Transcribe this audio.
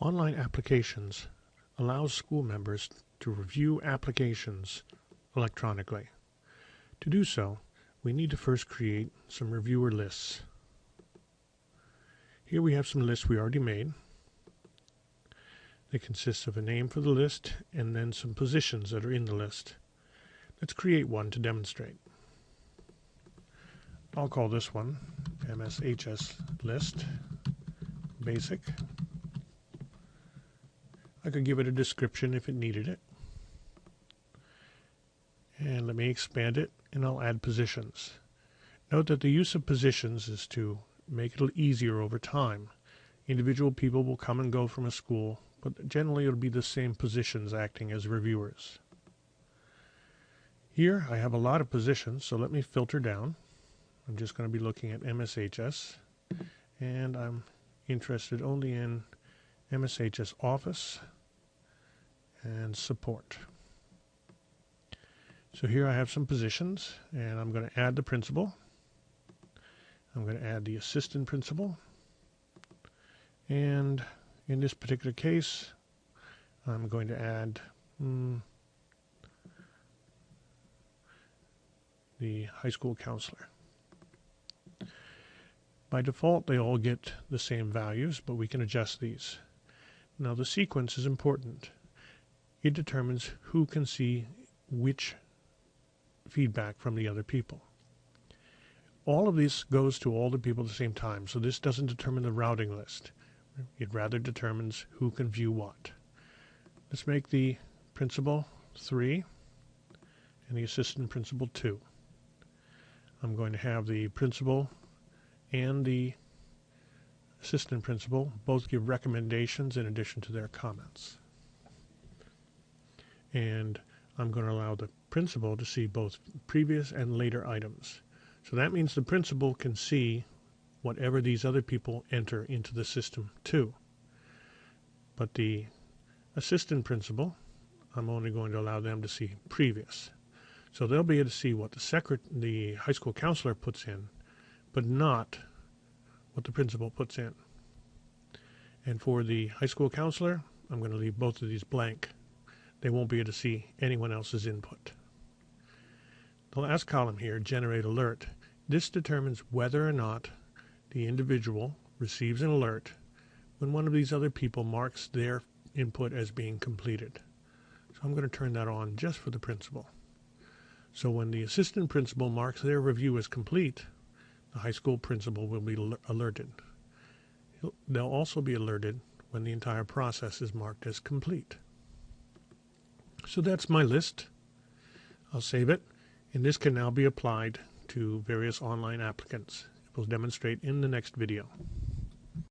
Online applications allows school members to review applications electronically. To do so, we need to first create some reviewer lists. Here we have some lists we already made. They consist of a name for the list and then some positions that are in the list. Let's create one to demonstrate. I'll call this one MSHS list basic. I could give it a description if it needed it. And let me expand it, and I'll add positions. Note that the use of positions is to make it easier over time. Individual people will come and go from a school, but generally it'll be the same positions acting as reviewers. Here I have a lot of positions, so let me filter down. I'm just going to be looking at MSHS, and I'm interested only in MSHS Office and Support. So here I have some positions, and I'm going to add the principal. I'm going to add the assistant principal, and in this particular case I'm going to add the high school counselor. By default they all get the same values, but we can adjust these. Now the sequence is important. It determines who can see which feedback from the other people. All of this goes to all the people at the same time, so this doesn't determine the routing list. It rather determines who can view what. Let's make the principal 3 and the assistant principal 2. I'm going to have the principal and the assistant principal both give recommendations in addition to their comments. And I'm going to allow the principal to see both previous and later items. So that means the principal can see whatever these other people enter into the system too. But the assistant principal, I'm only going to allow them to see previous. So they'll be able to see what the high school counselor puts in, but not what the principal puts in. And for the high school counselor, I'm going to leave both of these blank. They won't be able to see anyone else's input. The last column here, Generate Alert, this determines whether or not the individual receives an alert when one of these other people marks their input as being completed. So I'm going to turn that on just for the principal. So when the assistant principal marks their review as complete, the high school principal will be alerted. They'll also be alerted when the entire process is marked as complete. So that's my list. I'll save it, and this can now be applied to various online applicants. We'll demonstrate in the next video.